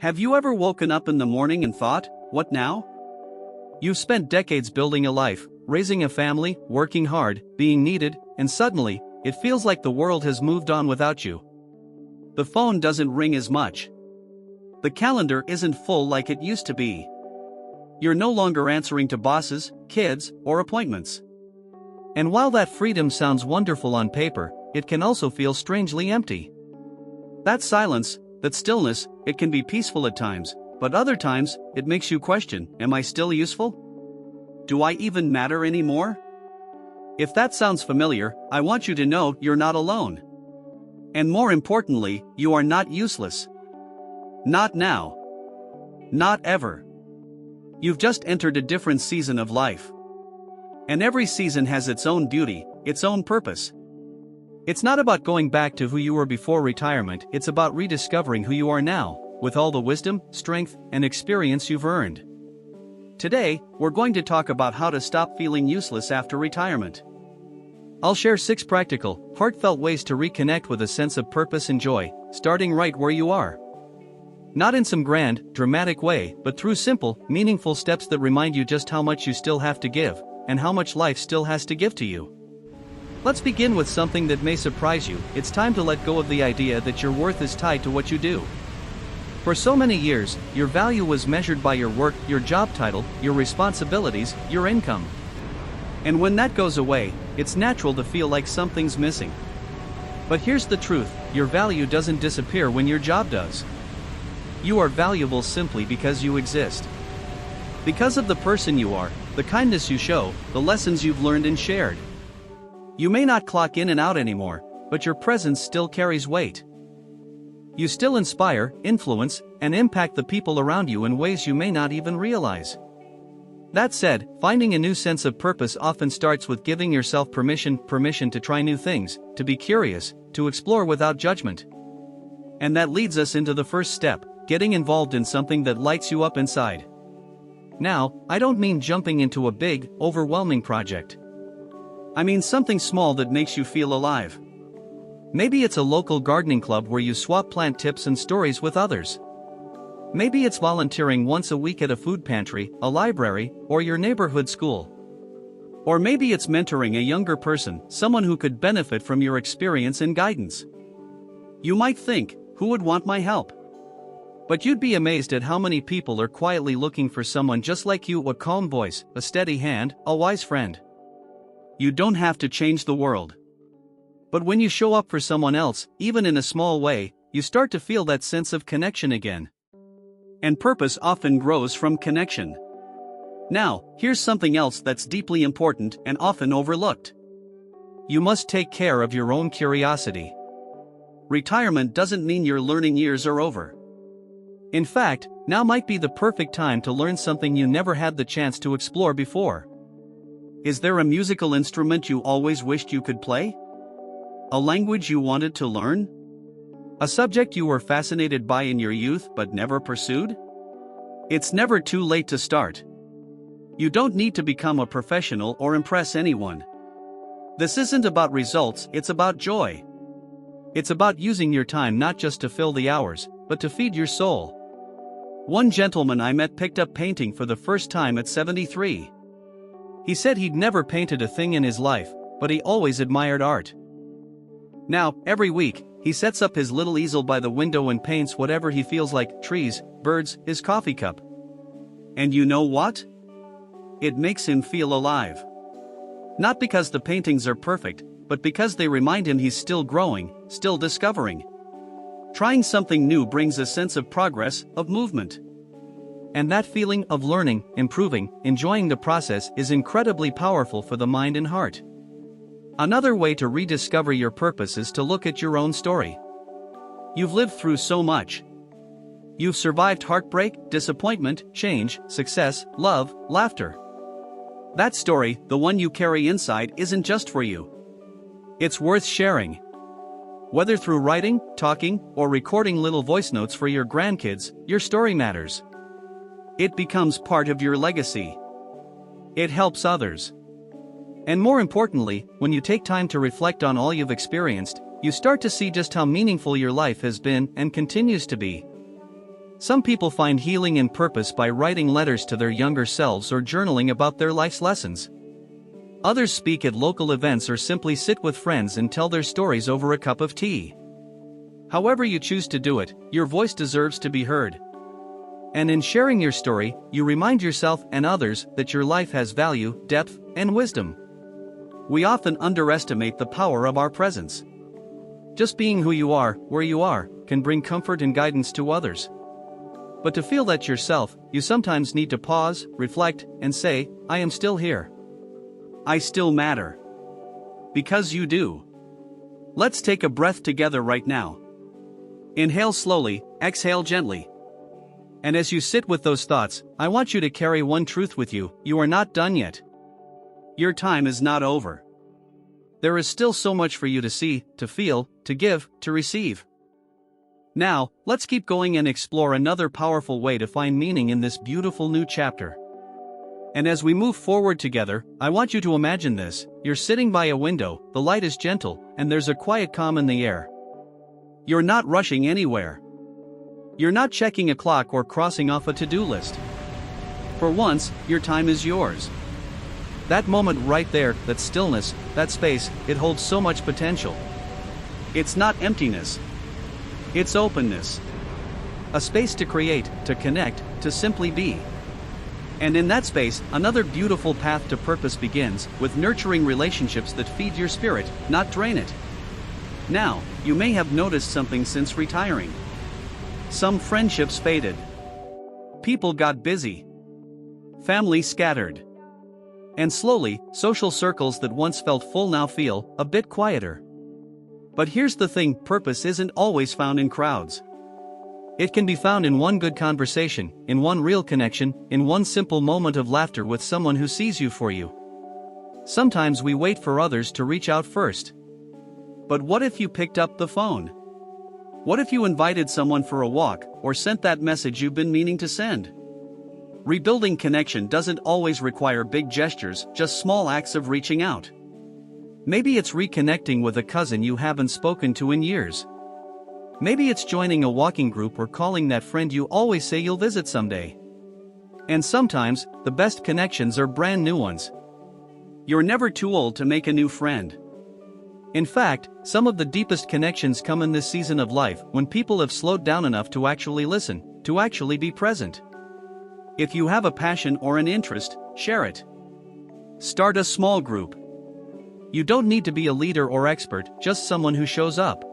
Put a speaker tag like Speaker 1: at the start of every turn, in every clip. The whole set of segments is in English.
Speaker 1: Have you ever woken up in the morning and thought, what now? You've spent decades building a life, raising a family, working hard, being needed, and suddenly, it feels like the world has moved on without you. The phone doesn't ring as much. The calendar isn't full like it used to be. You're no longer answering to bosses, kids, or appointments. And while that freedom sounds wonderful on paper, it can also feel strangely empty. That silence, that stillness, it can be peaceful at times, but other times, it makes you question, am I still useful? Do I even matter anymore? If that sounds familiar, I want you to know you're not alone. And more importantly, you are not useless. Not now. Not ever. You've just entered a different season of life. And every season has its own beauty, its own purpose. It's not about going back to who you were before retirement, it's about rediscovering who you are now, with all the wisdom, strength, and experience you've earned. Today, we're going to talk about how to stop feeling useless after retirement. I'll share 6 practical, heartfelt ways to reconnect with a sense of purpose and joy, starting right where you are. Not in some grand, dramatic way, but through simple, meaningful steps that remind you just how much you still have to give, and how much life still has to give to you. Let's begin with something that may surprise you. It's time to let go of the idea that your worth is tied to what you do. For so many years, your value was measured by your work, your job title, your responsibilities, your income. And when that goes away, it's natural to feel like something's missing. But here's the truth, your value doesn't disappear when your job does. You are valuable simply because you exist. Because of the person you are, the kindness you show, the lessons you've learned and shared. You may not clock in and out anymore, but your presence still carries weight. You still inspire, influence, and impact the people around you in ways you may not even realize. That said, finding a new sense of purpose often starts with giving yourself permission to try new things, to be curious, to explore without judgment. And that leads us into the first step, getting involved in something that lights you up inside. Now, I don't mean jumping into a big, overwhelming project. I mean something small that makes you feel alive. Maybe it's a local gardening club where you swap plant tips and stories with others. Maybe it's volunteering once a week at a food pantry, a library, or your neighborhood school. Or maybe it's mentoring a younger person, someone who could benefit from your experience and guidance. You might think, who would want my help? But you'd be amazed at how many people are quietly looking for someone just like you, a calm voice, a steady hand, a wise friend. You don't have to change the world. But when you show up for someone else, even in a small way, you start to feel that sense of connection again. And purpose often grows from connection. Now, here's something else that's deeply important and often overlooked. You must take care of your own curiosity. Retirement doesn't mean your learning years are over. In fact, now might be the perfect time to learn something you never had the chance to explore before. Is there a musical instrument you always wished you could play? A language you wanted to learn? A subject you were fascinated by in your youth but never pursued? It's never too late to start. You don't need to become a professional or impress anyone. This isn't about results, it's about joy. It's about using your time not just to fill the hours, but to feed your soul. One gentleman I met picked up painting for the first time at 73. He said he'd never painted a thing in his life, but he always admired art. Now, every week, he sets up his little easel by the window and paints whatever he feels like, trees, birds, his coffee cup. And you know what? It makes him feel alive. Not because the paintings are perfect, but because they remind him he's still growing, still discovering. Trying something new brings a sense of progress, of movement. And that feeling of learning, improving, enjoying the process is incredibly powerful for the mind and heart. Another way to rediscover your purpose is to look at your own story. You've lived through so much. You've survived heartbreak, disappointment, change, success, love, laughter. That story, the one you carry inside, isn't just for you. It's worth sharing. Whether through writing, talking, or recording little voice notes for your grandkids, your story matters. It becomes part of your legacy. It helps others. And more importantly, when you take time to reflect on all you've experienced, you start to see just how meaningful your life has been and continues to be. Some people find healing and purpose by writing letters to their younger selves or journaling about their life's lessons. Others speak at local events or simply sit with friends and tell their stories over a cup of tea. However you choose to do it, your voice deserves to be heard. And in sharing your story, you remind yourself and others that your life has value, depth, and wisdom. We often underestimate the power of our presence. Just being who you are, where you are, can bring comfort and guidance to others. But to feel that yourself, you sometimes need to pause, reflect, and say, I am still here. I still matter. Because you do. Let's take a breath together right now. Inhale slowly, exhale gently. And as you sit with those thoughts, I want you to carry one truth with you: you are not done yet. Your time is not over. There is still so much for you to see, to feel, to give, to receive. Now, let's keep going and explore another powerful way to find meaning in this beautiful new chapter. And as we move forward together, I want you to imagine this: you're sitting by a window, the light is gentle, and there's a quiet calm in the air. You're not rushing anywhere. You're not checking a clock or crossing off a to-do list. For once, your time is yours. That moment right there, that stillness, that space, it holds so much potential. It's not emptiness. It's openness. A space to create, to connect, to simply be. And in that space, another beautiful path to purpose begins, with nurturing relationships that feed your spirit, not drain it. Now, you may have noticed something since retiring. Some friendships faded. People got busy. Family scattered. And slowly, social circles that once felt full now feel a bit quieter. But here's the thing: purpose isn't always found in crowds. It can be found in one good conversation, in one real connection, in one simple moment of laughter with someone who sees you for you. Sometimes we wait for others to reach out first. But what if you picked up the phone? What if you invited someone for a walk, or sent that message you've been meaning to send? Rebuilding connection doesn't always require big gestures, just small acts of reaching out. Maybe it's reconnecting with a cousin you haven't spoken to in years. Maybe it's joining a walking group or calling that friend you always say you'll visit someday. And sometimes, the best connections are brand new ones. You're never too old to make a new friend. In fact, some of the deepest connections come in this season of life, when people have slowed down enough to actually listen, to actually be present. If you have a passion or an interest, share it. Start a small group. You don't need to be a leader or expert, just someone who shows up.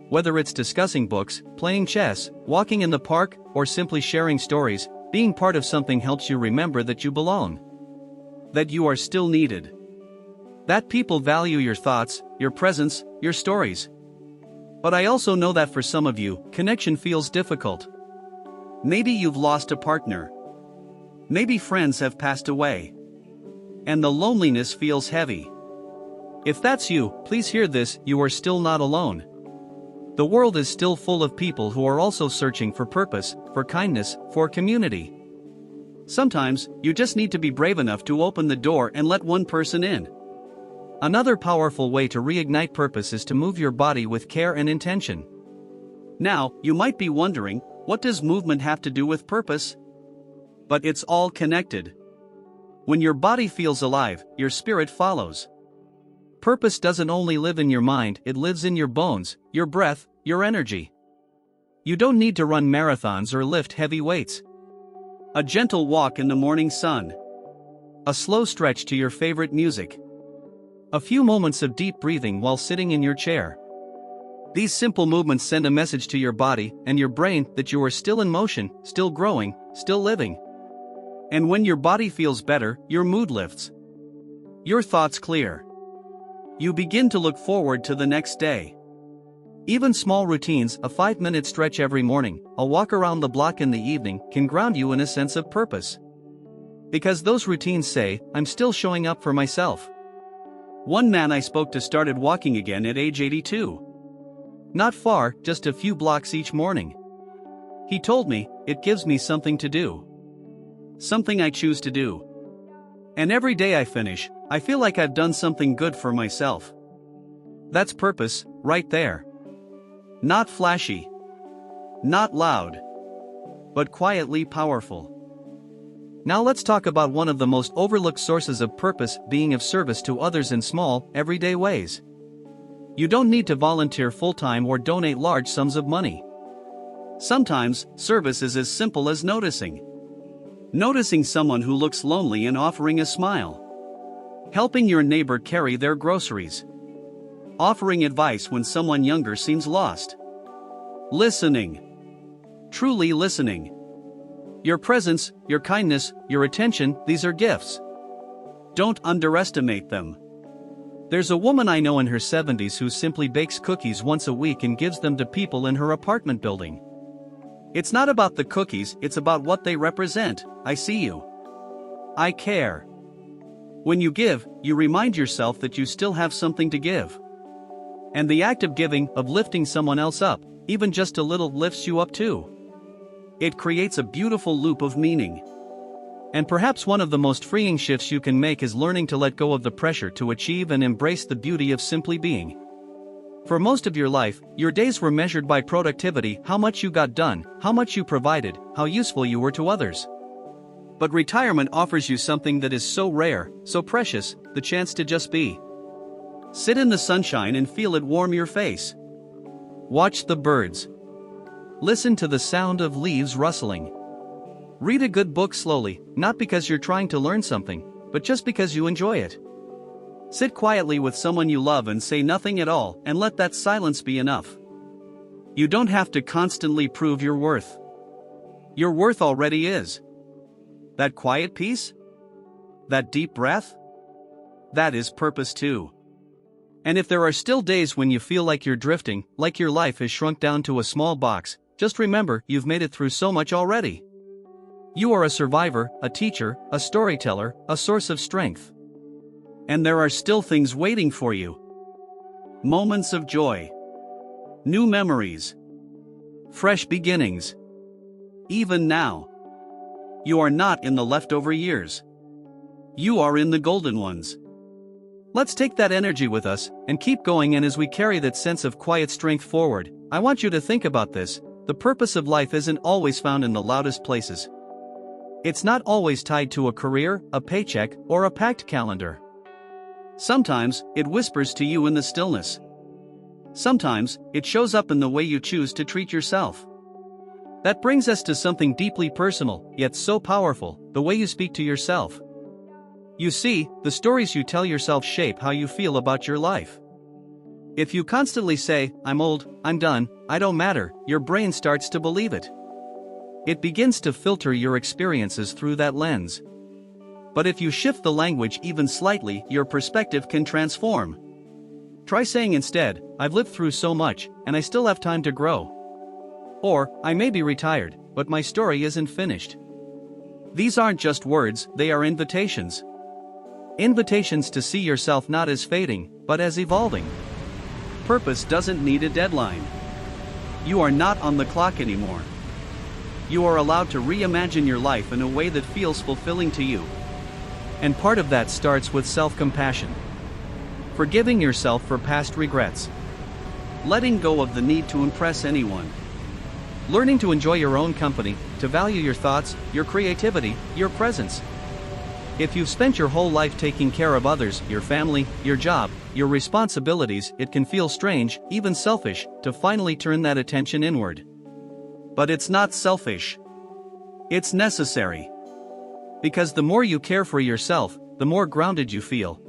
Speaker 1: Whether it's discussing books, playing chess, walking in the park, or simply sharing stories, being part of something helps you remember that you belong. That you are still needed. That people value your thoughts, your presence, your stories. But I also know that for some of you, connection feels difficult. Maybe you've lost a partner. Maybe friends have passed away. And the loneliness feels heavy. If that's you, please hear this: you are still not alone. The world is still full of people who are also searching for purpose, for kindness, for community. Sometimes, you just need to be brave enough to open the door and let one person in. Another powerful way to reignite purpose is to move your body with care and intention. Now, you might be wondering, what does movement have to do with purpose? But it's all connected. When your body feels alive, your spirit follows. Purpose doesn't only live in your mind, it lives in your bones, your breath, your energy. You don't need to run marathons or lift heavy weights. A gentle walk in the morning sun. A slow stretch to your favorite music. A few moments of deep breathing while sitting in your chair. These simple movements send a message to your body and your brain that you are still in motion, still growing, still living. And when your body feels better, your mood lifts. Your thoughts clear. You begin to look forward to the next day. Even small routines, a 5-minute stretch every morning, a walk around the block in the evening, can ground you in a sense of purpose. Because those routines say, I'm still showing up for myself. One man I spoke to started walking again at age 82. Not far, just a few blocks each morning. He told me, it gives me something to do. Something I choose to do. And every day I finish, I feel like I've done something good for myself. That's purpose, right there. Not flashy. Not loud. but quietly powerful. Now let's talk about one of the most overlooked sources of purpose: being of service to others in small, everyday ways. You don't need to volunteer full-time or donate large sums of money. Sometimes, service is as simple as noticing. Noticing someone who looks lonely and offering a smile. Helping your neighbor carry their groceries. Offering advice when someone younger seems lost. Listening. Truly listening. Your presence, your kindness, your attention, these are gifts. Don't underestimate them. There's a woman I know in her 70s who simply bakes cookies once a week and gives them to people in her apartment building. It's not about the cookies, it's about what they represent. I see you. I care. When you give, you remind yourself that you still have something to give. And the act of giving, of lifting someone else up, even just a little, lifts you up too. It creates a beautiful loop of meaning. And perhaps one of the most freeing shifts you can make is learning to let go of the pressure to achieve and embrace the beauty of simply being. For most of your life, your days were measured by productivity: how much you got done, how much you provided, how useful you were to others. But retirement offers you something that is so rare, so precious: the chance to just be. Sit in the sunshine and feel it warm your face. Watch the birds. Listen to the sound of leaves rustling. Read a good book slowly, not because you're trying to learn something, but just because you enjoy it. Sit quietly with someone you love and say nothing at all, and let that silence be enough. You don't have to constantly prove your worth. Your worth already is. That quiet peace? That deep breath? That is purpose too. And if there are still days when you feel like you're drifting, like your life has shrunk down to a small box, just remember, you've made it through so much already. You are a survivor, a teacher, a storyteller, a source of strength. And there are still things waiting for you. Moments of joy. New memories. Fresh beginnings. Even now. You are not in the leftover years. You are in the golden ones. Let's take that energy with us, and keep going. And as we carry that sense of quiet strength forward, I want you to think about this: the purpose of life isn't always found in the loudest places. It's not always tied to a career, a paycheck, or a packed calendar. Sometimes, it whispers to you in the stillness. Sometimes, it shows up in the way you choose to treat yourself. That brings us to something deeply personal, yet so powerful: the way you speak to yourself. You see, the stories you tell yourself shape how you feel about your life. If you constantly say, "I'm old, I'm done, I don't matter," your brain starts to believe it. It begins to filter your experiences through that lens. But if you shift the language even slightly, your perspective can transform. Try saying instead, "I've lived through so much, and I still have time to grow." Or, "I may be retired, but my story isn't finished." These aren't just words, they are invitations. Invitations to see yourself not as fading, but as evolving. Purpose doesn't need a deadline. You are not on the clock anymore. You are allowed to reimagine your life in a way that feels fulfilling to you. And part of that starts with self-compassion. Forgiving yourself for past regrets. Letting go of the need to impress anyone. Learning to enjoy your own company, to value your thoughts, your creativity, your presence. If you've spent your whole life taking care of others, your family, your job, your responsibilities, it can feel strange, even selfish, to finally turn that attention inward. But it's not selfish. It's necessary. Because the more you care for yourself, the more grounded you feel.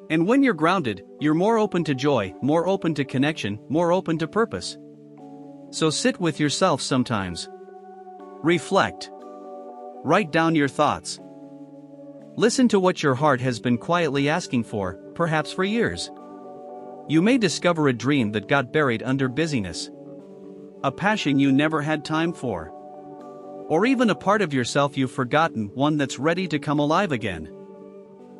Speaker 1: And when you're grounded, you're more open to joy, more open to connection, more open to purpose. So sit with yourself sometimes. Reflect. Write down your thoughts. Listen to what your heart has been quietly asking for, perhaps for years. You may discover a dream that got buried under busyness. A passion you never had time for. Or even a part of yourself you've forgotten, one that's ready to come alive again.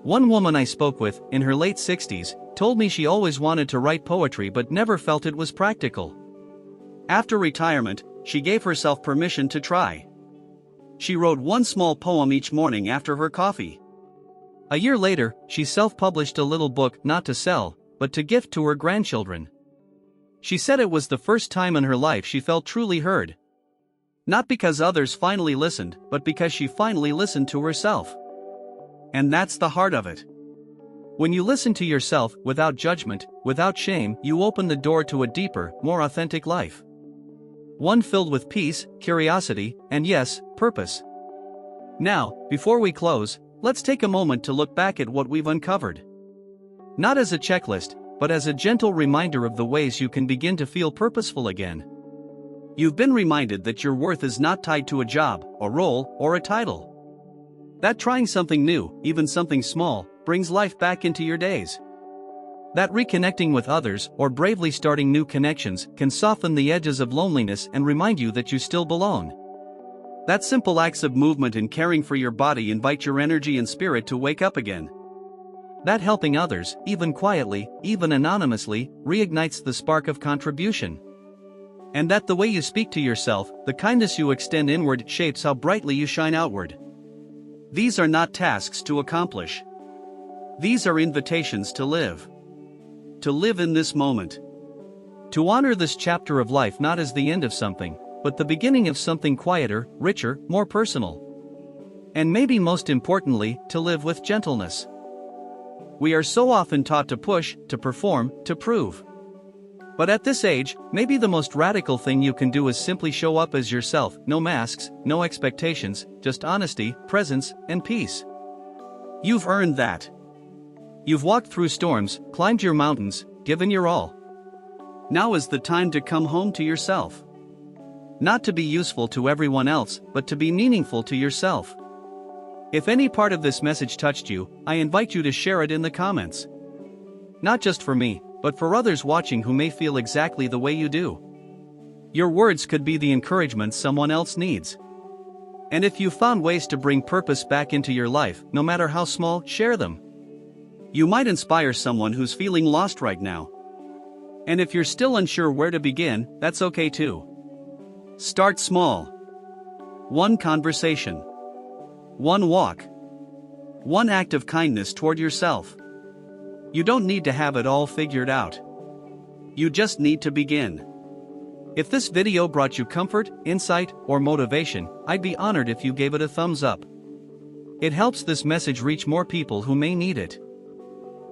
Speaker 1: One woman I spoke with, in her late 60s, told me she always wanted to write poetry but never felt it was practical. After retirement, she gave herself permission to try. She wrote one small poem each morning after her coffee. A year later, she self-published a little book, not to sell, but to gift to her grandchildren. She said it was the first time in her life she felt truly heard. Not because others finally listened, but because she finally listened to herself. And that's the heart of it. When you listen to yourself, without judgment, without shame, you open the door to a deeper, more authentic life. One filled with peace, curiosity, and yes, purpose. Now, before we close, let's take a moment to look back at what we've uncovered. Not as a checklist, but as a gentle reminder of the ways you can begin to feel purposeful again. You've been reminded that your worth is not tied to a job, a role, or a title. That trying something new, even something small, brings life back into your days. That reconnecting with others, or bravely starting new connections, can soften the edges of loneliness and remind you that you still belong. That simple acts of movement and caring for your body invite your energy and spirit to wake up again. That helping others, even quietly, even anonymously, reignites the spark of contribution. And that the way you speak to yourself, the kindness you extend inward, shapes how brightly you shine outward. These are not tasks to accomplish. These are invitations to live. To live in this moment. To honor this chapter of life not as the end of something, but the beginning of something quieter, richer, more personal. And maybe most importantly, to live with gentleness. We are so often taught to push, to perform, to prove. But at this age, maybe the most radical thing you can do is simply show up as yourself, no masks, no expectations, just honesty, presence, and peace. You've earned that. You've walked through storms, climbed your mountains, given your all. Now is the time to come home to yourself. Not to be useful to everyone else, but to be meaningful to yourself. If any part of this message touched you, I invite you to share it in the comments. Not just for me, but for others watching who may feel exactly the way you do. Your words could be the encouragement someone else needs. And if you found ways to bring purpose back into your life, no matter how small, share them. You might inspire someone who's feeling lost right now. And if you're still unsure where to begin, that's okay too. Start small. One conversation. One walk. One act of kindness toward yourself. You don't need to have it all figured out. You just need to begin. If this video brought you comfort, insight, or motivation, I'd be honored if you gave it a thumbs up. It helps this message reach more people who may need it.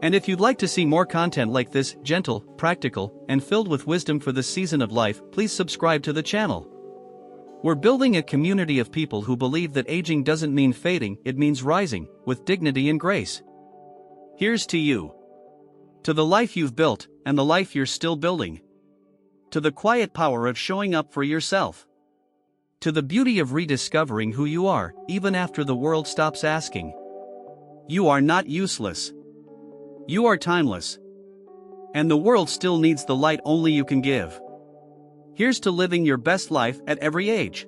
Speaker 1: And if you'd like to see more content like this, gentle, practical, and filled with wisdom for this season of life, please subscribe to the channel. We're building a community of people who believe that aging doesn't mean fading, it means rising, with dignity and grace. Here's to you. To the life you've built, and the life you're still building. To the quiet power of showing up for yourself. To the beauty of rediscovering who you are, even after the world stops asking. You are not useless. You are timeless. And the world still needs the light only you can give. Here's to living your best life at every age.